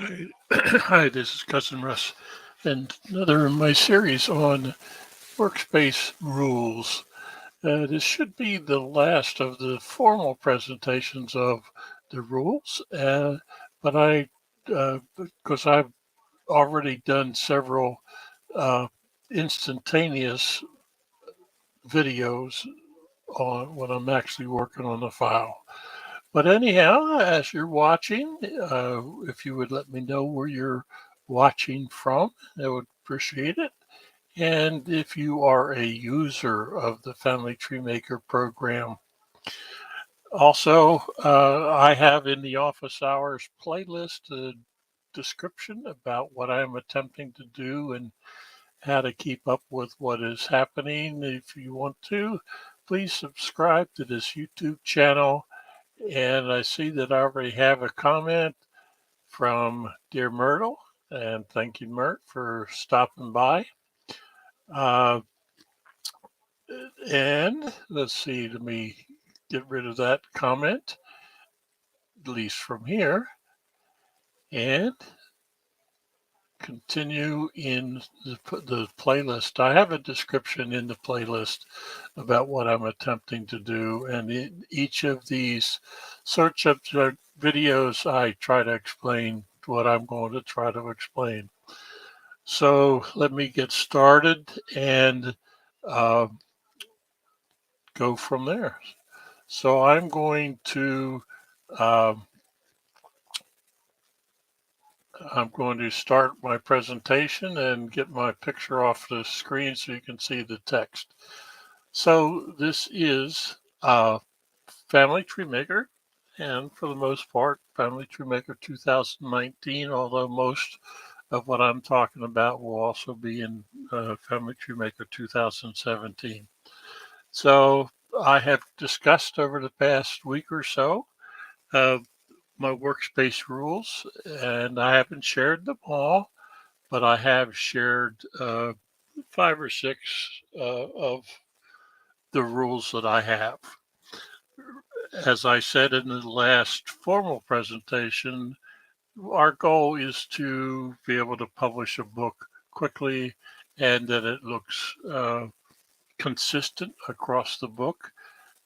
Hi, Hi, this is Cousin Russ, and another in my series on workspace rules. This should be the last of the formal presentations of the rules, but because I've already done several uh, instantaneous videos on when I'm actually working on the file. But anyhow, as you're watching, if you would let me know where you're watching from, I would appreciate it. And if you are a user of the Family Tree Maker program, also, I have in the office hours playlist a description about what I'm attempting to do and how to keep up with what is happening. If you want to, please subscribe to this YouTube channel. And I see that I already have a comment from Dear Myrtle. And thank you, Myrt, for stopping by. Uh, and let's see, let me get rid of that comment, at least from here, and continue in the playlist. I have a description in the playlist about what I'm attempting to do. And in each of these search subject videos, I try to explain what I'm going to try to explain. So let me get started and uh, go from there. So um, I'm going to start my presentation and get my picture off the screen so you can see the text. So this is Family Tree Maker, and for the most part, Family Tree Maker 2019, although most of what I'm talking about will also be in Family Tree Maker 2017. So I have discussed over the past week or so uh, my workspace rules, and I haven't shared them all, but I have shared 5 or 6 of the rules that I have. As I said in the last formal presentation, our goal is to be able to publish a book quickly and that it looks consistent across the book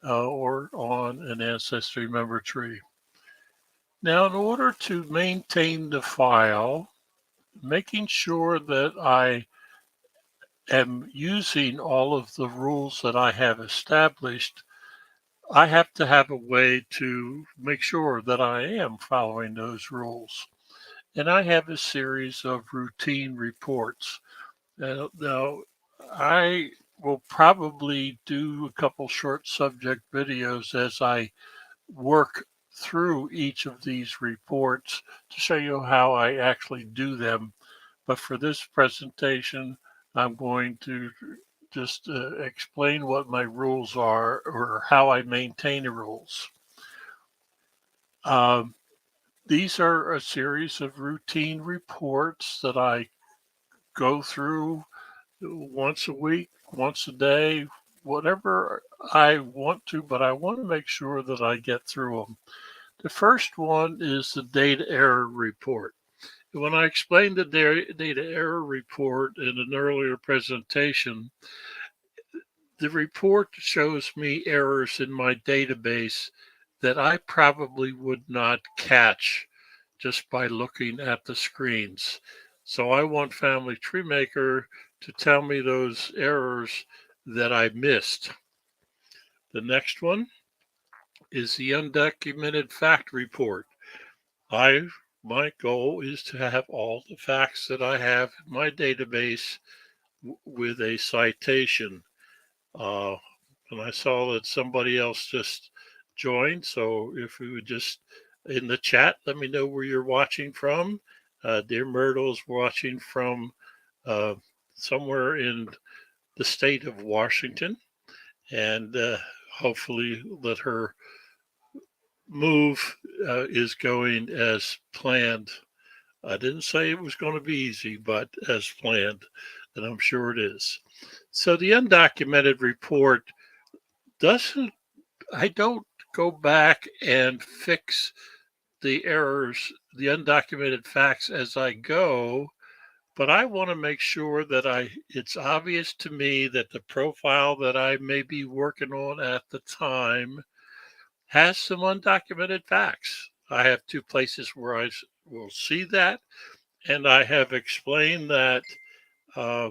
or on an ancestry member tree. Now, in order to maintain the file, making sure that I am using all of the rules that I have established, I have to have a way to make sure that I am following those rules. And I have a series of routine reports. Now I will probably do a couple short subject videos as I work through each of these reports to show you how I actually do them. But for this presentation, I'm going to just explain what my rules are or how I maintain the rules. Um, these are a series of routine reports that I go through once a week, once a day, whatever I want to, but I want to make sure that I get through them. The first one is the data error report. When I explained the data error report in an earlier presentation, the report shows me errors in my database that I probably would not catch just by looking at the screens. So I want Family Tree Maker to tell me those errors that I missed. The next one is the undocumented fact report. My goal is to have all the facts that I have in my database with a citation. Uh, and I saw that somebody else just joined. So if we would just in the chat, let me know where you're watching from. Dear Myrtle's watching from uh, somewhere in the state of Washington, and hopefully that her move is going as planned. I didn't say it was going to be easy, but as planned, and I'm sure it is. So the undocumented report doesn't, I don't go back and fix the errors, the undocumented facts as I go, but I want to make sure that it's obvious to me that the profile that I may be working on at the time has some undocumented facts. I have two places where I will see that, and I have explained that uh,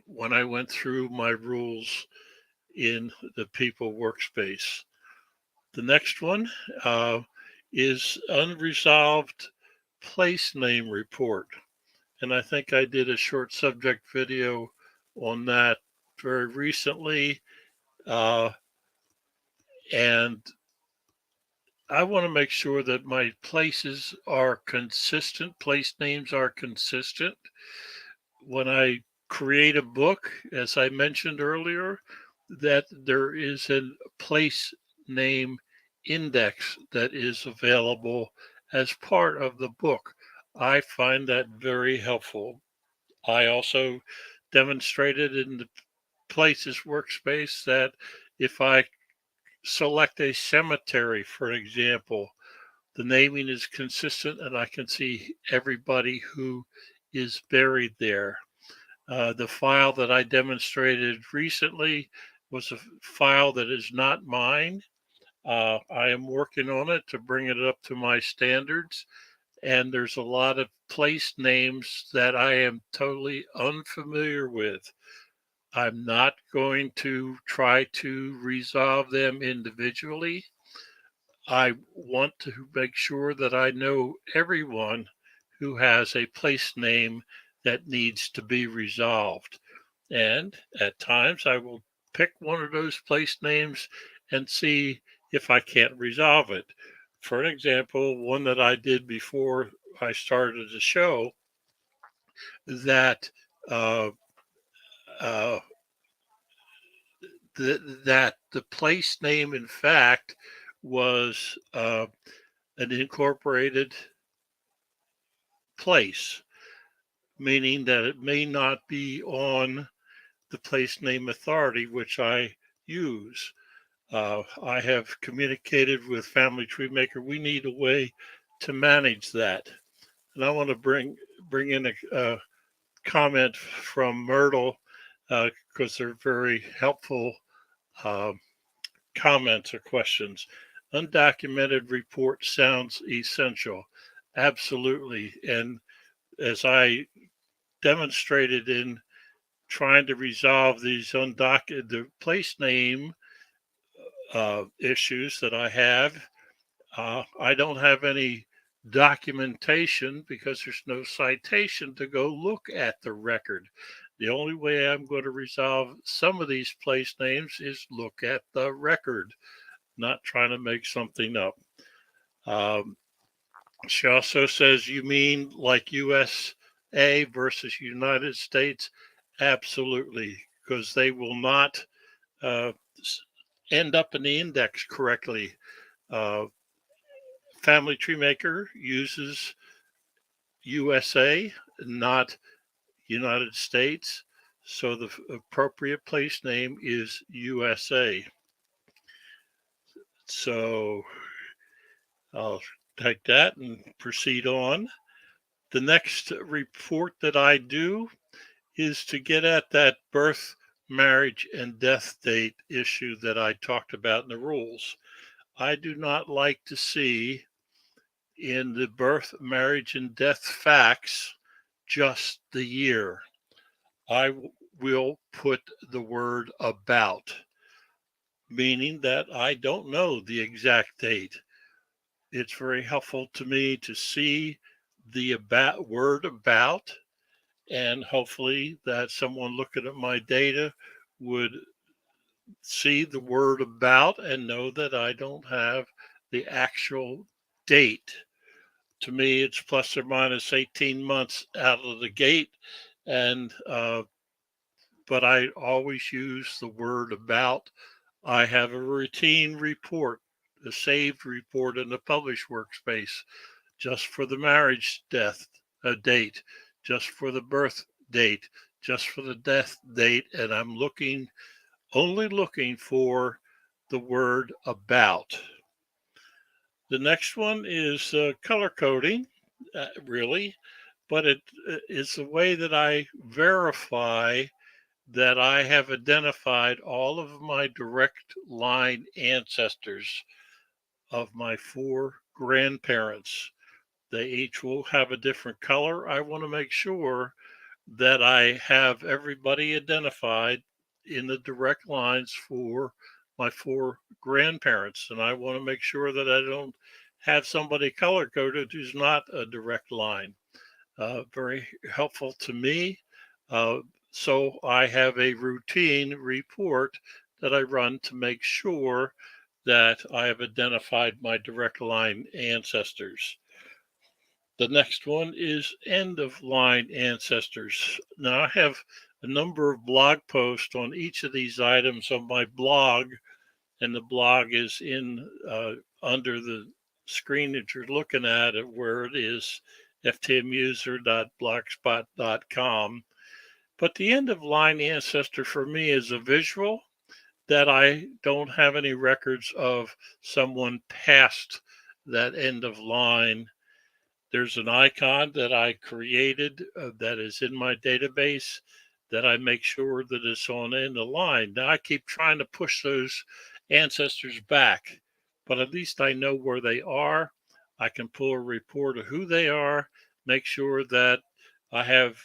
when I went through my rules in the people workspace. The next one is unresolved place name report. And I think I did a short subject video on that very recently. Uh, and I want to make sure that my places are consistent, place names are consistent. When I create a book, as I mentioned earlier, that there is a place name index that is available as part of the book. I find that very helpful. I also demonstrated in the places workspace that if I select a cemetery, for example, the naming is consistent and I can see everybody who is buried there. The file that I demonstrated recently was a file that is not mine. I am working on it to bring it up to my standards. And there's a lot of place names that I am totally unfamiliar with. I'm not going to try to resolve them individually. I want to make sure that I know everyone who has a place name that needs to be resolved. And at times I will pick one of those place names and see if I can't resolve it. For an example, one that I did before I started the show that uh, uh, that the place name, in fact, was an incorporated place, meaning that it may not be on the place name authority, which I use. I have communicated with Family Tree Maker. We need a way to manage that, and I want to bring in a comment from Myrtle because they're very helpful um, comments or questions. Undocumented report sounds essential. Absolutely. And as I demonstrated in trying to resolve these undocumented, the place name issues that I have, I don't have any documentation because there's no citation to go look at the record. The only way I'm going to resolve some of these place names is look at the record, not trying to make something up. Um, she also says, you mean like USA versus United States? Absolutely, because they will not uh, end up in the index correctly. Uh, Family Tree Maker uses USA, not United States. So the appropriate place name is USA. So I'll take that and proceed on. The next report that I do is to get at that birth, marriage, and death date issue that I talked about in the rules. I do not like to see in the birth, marriage, and death facts just the year. I will put the word about, meaning that I don't know the exact date. It's very helpful to me to see the about word about, and hopefully that someone looking at my data would see the word about and know that I don't have the actual date. To me, it's plus or minus 18 months out of the gate. And, but I always use the word about. I have a routine report, a saved report in the published workspace just for the marriage death date, just for the birth date, just for the death date. And I'm only looking for the word about. The next one is color coding, really, but it is a way that I verify that I have identified all of my direct line ancestors of my four grandparents. They each will have a different color. I want to make sure that I have everybody identified in the direct lines for my four grandparents. And I want to make sure that I don't have somebody color coded who's not a direct line. Very helpful to me. Uh, so I have a routine report that I run to make sure that I have identified my direct line ancestors. The next one is end of line ancestors. Now, I have a number of blog posts on each of these items on my blog, and the blog is in under the screen that you're looking at, where it is ftmuser.blogspot.com. But the end of line ancestor for me is a visual that I don't have any records of someone past that end of line. There's an icon that I created that is in my database that I make sure that it's on in the line. Now I keep trying to push those ancestors back, but at least I know where they are. I can pull a report of who they are, make sure that I have,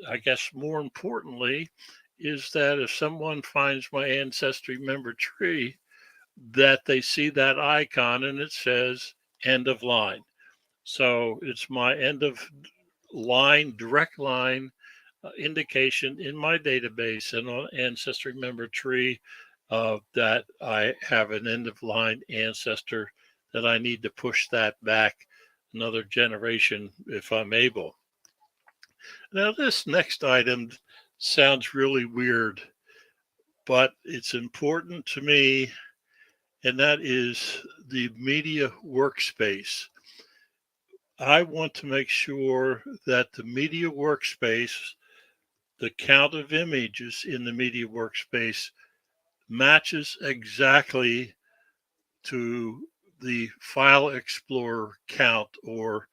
I guess more importantly, is that if someone finds my ancestry member tree, that they see that icon and it says end of line. So it's my end of line, direct line indication in my database and on ancestry member tree that I have an end of line ancestor that I need to push that back another generation if I'm able. Now, this next item sounds really weird, but it's important to me, and that is the media workspace. I want to make sure that the media workspace, the count of images in the media workspace matches exactly to the file explorer count, or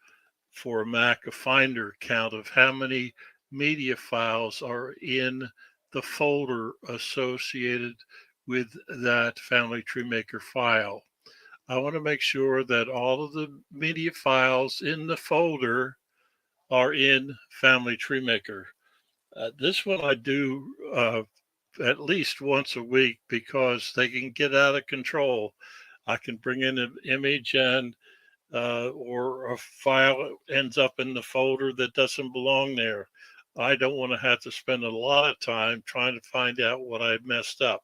for a Mac, a Finder count of how many media files are in the folder associated with that Family Tree Maker file. I want to make sure that all of the media files in the folder are in Family Tree Maker. This one I do at least once a week because they can get out of control. I can bring in an image and or a file ends up in the folder that doesn't belong there. I don't want to have to spend a lot of time trying to find out what I messed up.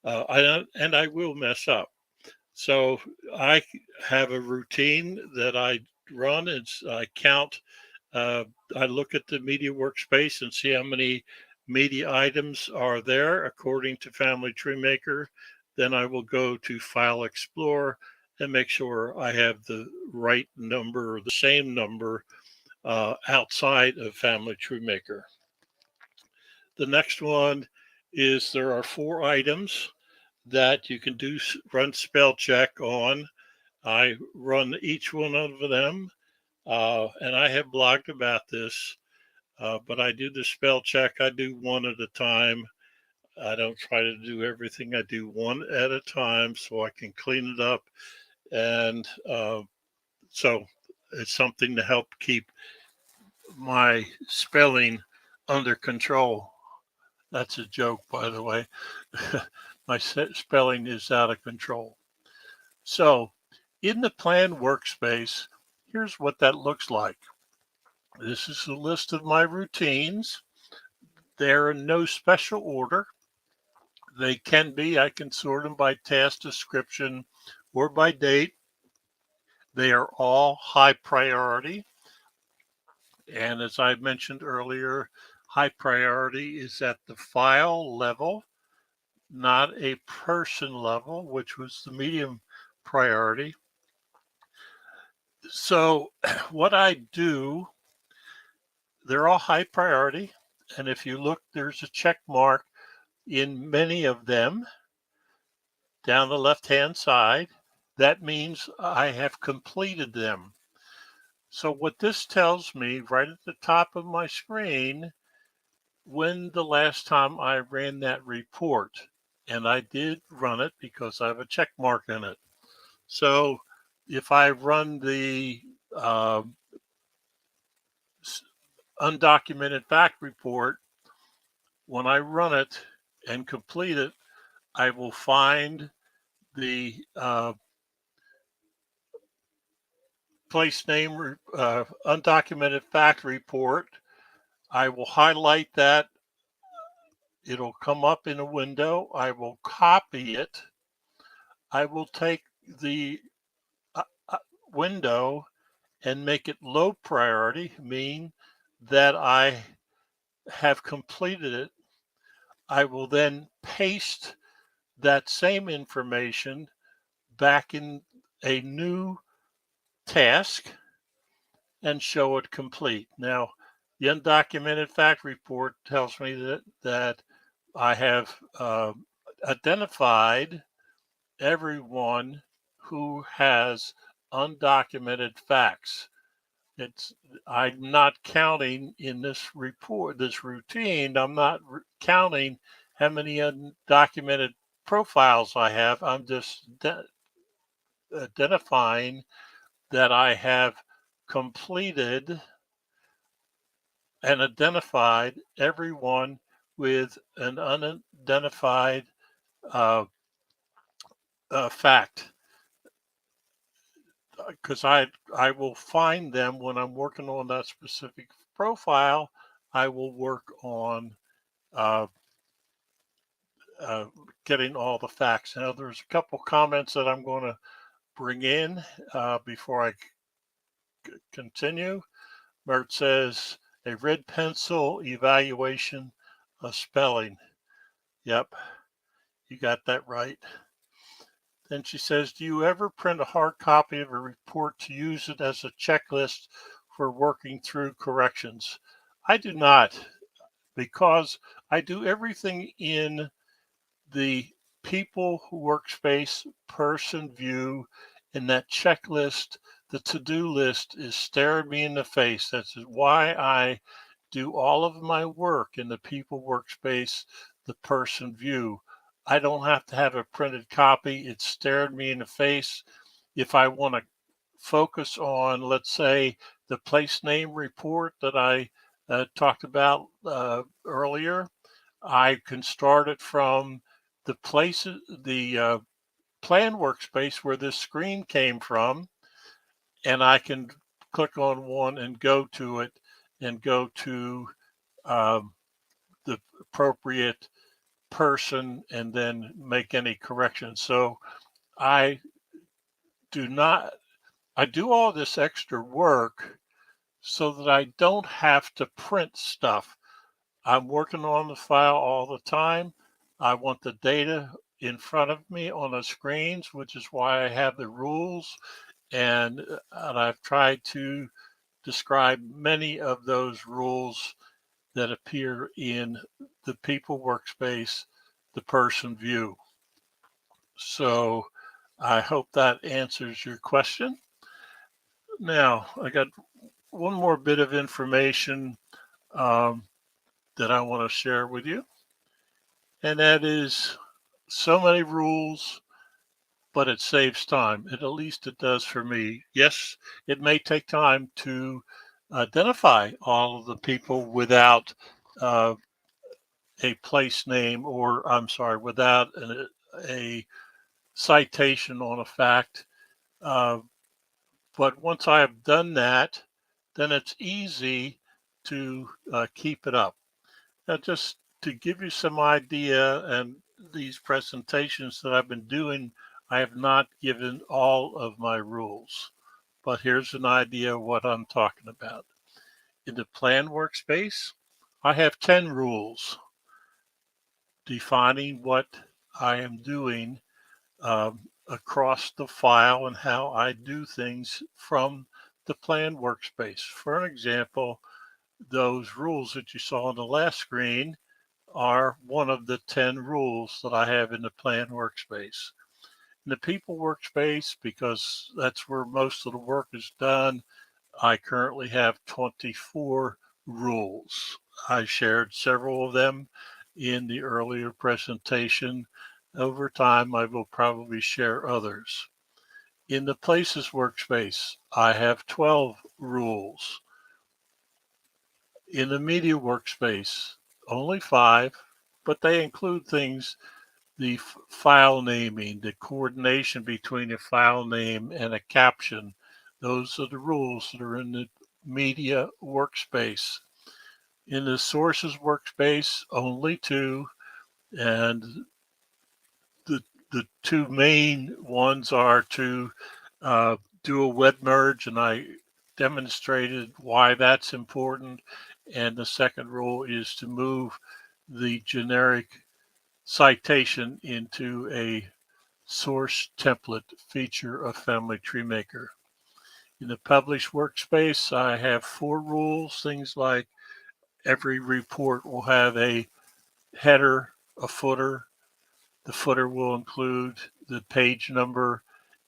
I will mess up. So I have a routine that I run. I count. I look at the media workspace and see how many media items are there according to Family Tree Maker. Then I will go to File Explorer and make sure I have the right number or the same number outside of Family Tree Maker. The next one is there are 4 items that you can run spell check on. I run each one of them, and I have blogged about this, but I do the spell check. I do one at a time. I don't try to do everything. I do one at a time so I can clean it up. And so it's something to help keep my spelling under control. That's a joke, by the way. My spelling is out of control. So in the plan workspace, here's what that looks like. This is a list of my routines. They're in no special order. They can be, I can sort them by task description or by date. They are all high priority. And as I mentioned earlier, high priority is at the file level, not a person level, which was the medium priority. So what I do, they're all high priority. And if you look, there's a check mark in many of them down the left-hand side. that means I have completed them. So what this tells me right at the top of my screen, when the last time I ran that report, and I did run it because I have a check mark in it. So if I run the uh, undocumented fact report, when I run it and complete it, I will find the place name undocumented fact report. I will highlight that. It'll come up in a window. I will copy it. I will take the uh, uh, window and make it low priority, mean that I have completed it. I will then paste that same information back in a new task and show it complete. Now, the undocumented fact report tells me that I have identified everyone who has undocumented facts. It's I'm not counting in this report, this routine. I'm not counting how many undocumented profiles I have. I'm just identifying that I have completed and identified everyone with an unidentified uh, fact, because I will find them when I'm working on that specific profile. I will work on uh, uh, getting all the facts. Now, there's a couple comments that I'm going to bring in before I continue. Mert says a red pencil evaluation of spelling. Yep, you got that right. Then she says, do you ever print a hard copy of a report to use it as a checklist for working through corrections? I do not, because I do everything in the people workspace person view, and that checklist, the to-do list is staring me in the face. That's why I do all of my work in the people workspace, the person view. I don't have to have a printed copy. It's staring me in the face. If I want to focus on, let's say, the place name report that I talked about earlier, I can start it from the places, the plan workspace where this screen came from, and I can click on one and go to it and go to um, the appropriate person and then make any corrections. So I do not, I do all this extra work so that I don't have to print stuff. I'm working on the file all the time. I want the data in front of me on the screens, which is why I have the rules. And I've tried to describe many of those rules that appear in the people workspace, the person view. So I hope that answers your question. Now, I got one more bit of information um, that I want to share with you, and that is so many rules, but it saves time. At least it does for me. Yes, it may take time to identify all of the people without uh, a place name, or I'm sorry, without a citation on a fact. Uh, but once I have done that, then it's easy to keep it up. Now, just to give you some idea, and these presentations that I've been doing, I have not given all of my rules, but here's an idea of what I'm talking about. In the plan workspace, I have 10 rules defining what I am doing across the file and how I do things from the plan workspace. For an example, those rules that you saw on the last screen are one of the 10 rules that I have in the plan workspace. In the people workspace, because that's where most of the work is done, I currently have 24 rules. I shared several of them in the earlier presentation. Over time, I will probably share others. In the Places workspace, I have 12 rules. In the Media workspace, only 5, but they include things, the file naming, the coordination between a file name and a caption. Those are the rules that are in the Media workspace. In the Sources workspace, only 2, and the the two main ones are to uh, do a web merge, and I demonstrated why that's important. And the second rule is to move the generic citation into a source template feature of Family Tree Maker. In the Publish workspace, I have 4 rules, things like every report will have a header, a footer. The footer will include the page number,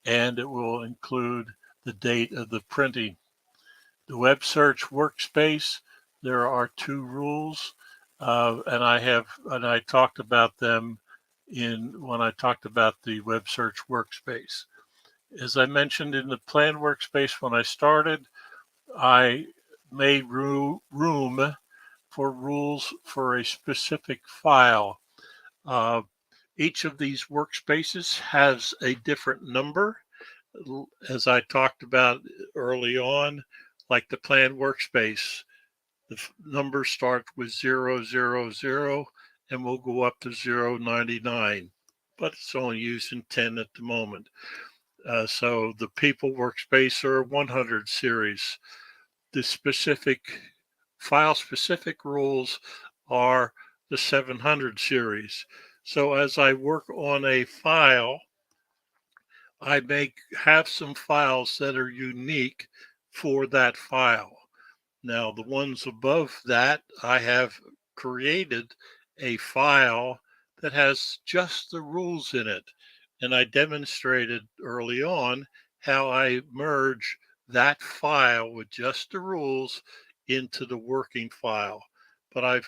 and it will include the date of the printing. The web search workspace, there are 2 rules, and I talked about them when I talked about the web search workspace. As I mentioned in the plan workspace when I started, I made room for rules for a specific file. Uh, each of these workspaces has a different number. As I talked about early on, like the plan workspace, the numbers start with 000 and will go up to 099, but it's only using 10 at the moment. So the people workspace are 100 series. The file specific rules are the 700 series. So as I work on a file, I may have some files that are unique for that file. Now, the ones above that, I have created a file that has just the rules in it. And I demonstrated early on how I merge that file with just the rules into the working file. But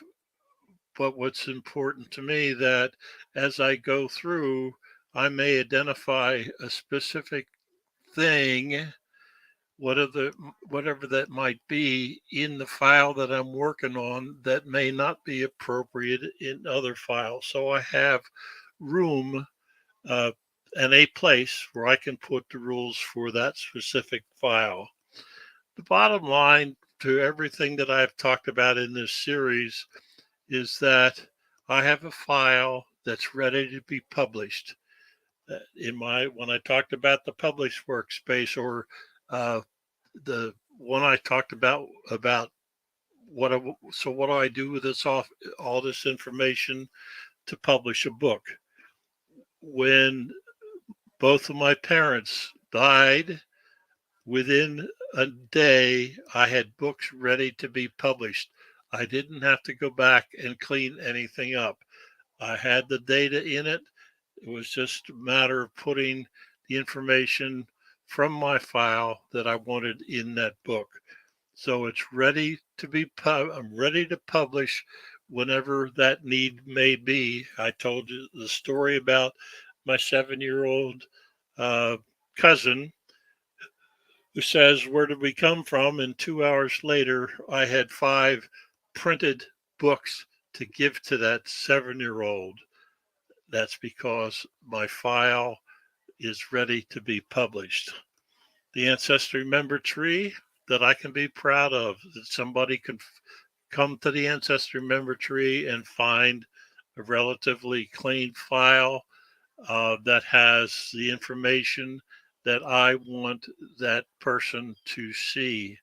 what's important to me that as I go through, I may identify a specific thing, whatever that might be, in the file that I'm working on that may not be appropriate in other files. So I have room uh, and a place where I can put the rules for that specific file. The bottom line to everything that I've talked about in this series is that I have a file that's ready to be published. When I talked about the publish workspace, or uh, the one I talked about what what do I do with all this information to publish a book? When both of my parents died, within a day, I had books ready to be published. I didn't have to go back and clean anything up. I had the data in it. It was just a matter of putting the information from my file that I wanted in that book. So it's ready to I'm ready to publish whenever that need may be. I told you the story about my 7-year-old cousin who says, "Where did we come from?" And 2 hours later, I had 5 printed books to give to that 7-year-old. That's because my file is ready to be published. The ancestry member tree that I can be proud of, that somebody can come to the ancestry member tree and find a relatively clean file that has the information that I want that person to see.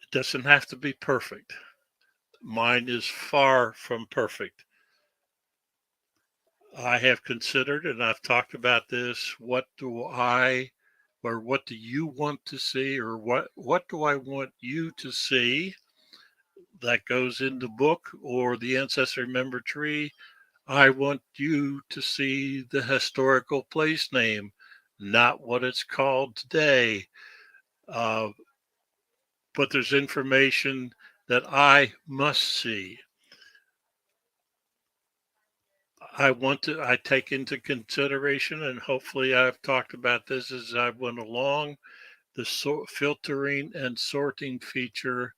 It doesn't have to be perfect. Mine is far from perfect. I have considered, and I've talked about this, what do you want to see, or what do I want you to see that goes in the book or the ancestry member tree? I want you to see the historical place name, not what it's called today. Uh, but there's information that I must see. I take into consideration, and hopefully I've talked about this as I went along, the filtering and sorting feature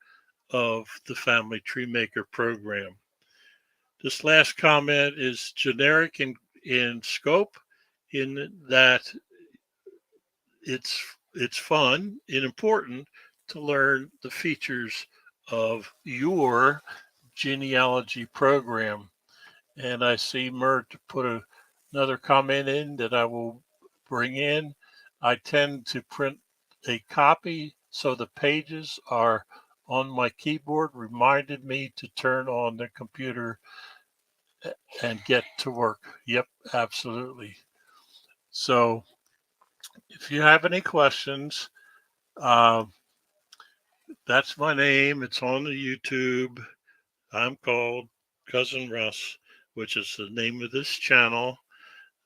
of the Family Tree Maker program. This last comment is generic in scope, in that it's fun and important to learn the features of your genealogy program. And I see Mert put another comment in that I will bring in. I tend to print a copy so the pages are on my keyboard, reminded me to turn on the computer and get to work. Yep, absolutely. So if you have any questions, uh, that's my name. It's on the YouTube. I'm called Cousin Russ, which is the name of this channel.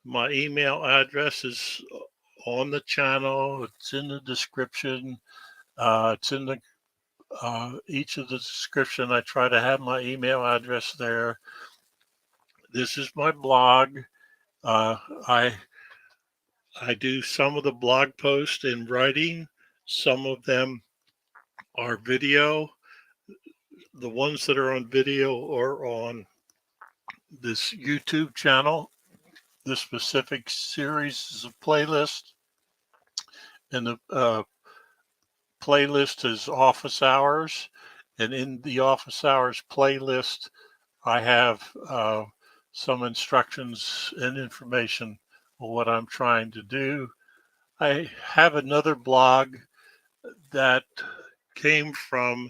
My email address is on the channel. It's in the description. It's in the each of the description. I try to have my email address there. This is my blog. Uh, I I do some of the blog posts in writing. Some of them are video. The ones that are on video are on this YouTube channel. The specific series is a playlist, and the playlist is office hours. And in the office hours playlist, I have some instructions and information on what I'm trying to do. I have another blog that came from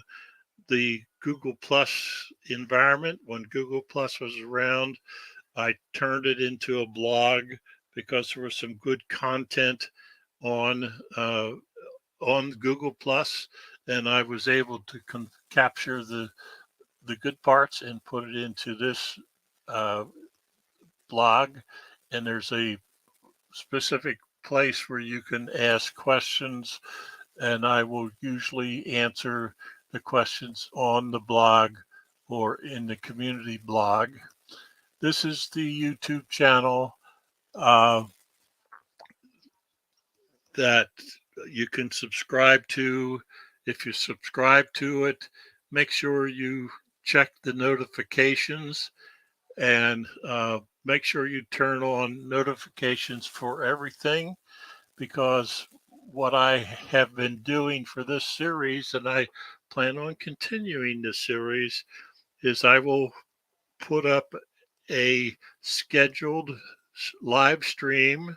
the Google Plus environment. When Google Plus was around, I turned it into a blog because there was some good content on Google Plus, and I was able to capture the good parts and put it into this uh, blog. And there's a specific place where you can ask questions, and I will usually answer the questions on the blog or in the community blog. This is the YouTube channel uh, that you can subscribe to. If you subscribe to it, make sure you check the notifications and make sure you turn on notifications for everything, because what I have been doing for this series, and I plan on continuing this series, is I will put up a scheduled live stream,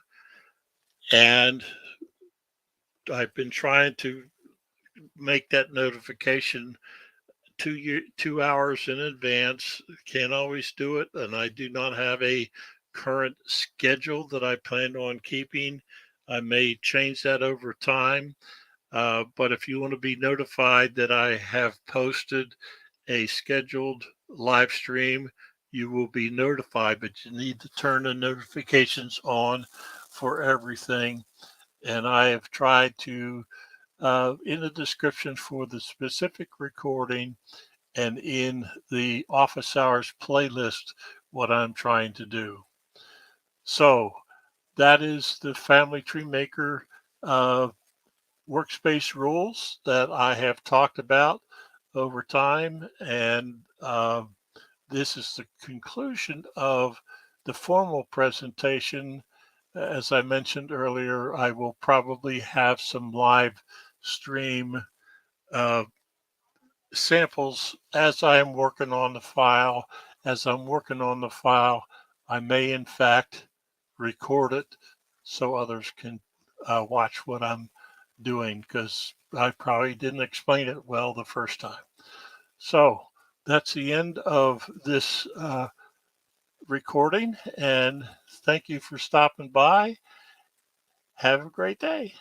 and I've been trying to make that notification 2 hours in advance. Can't always do it, and I do not have a current schedule that I plan on keeping. I may change that over time, but if you want to be notified that I have posted a scheduled live stream, you will be notified, but you need to turn the notifications on for everything. And I have tried to, in the description for the specific recording and in the office hours playlist, what I'm trying to do. So that is the Family Tree Maker workspace rules that I have talked about over time. And this is the conclusion of the formal presentation. As I mentioned earlier, I will probably have some live stream uh, samples as I am working on the file. As I'm working on the file, I may in fact record it so others can watch what I'm doing, because I probably didn't explain it well the first time. So that's the end of this recording, and thank you for stopping by. Have a great day.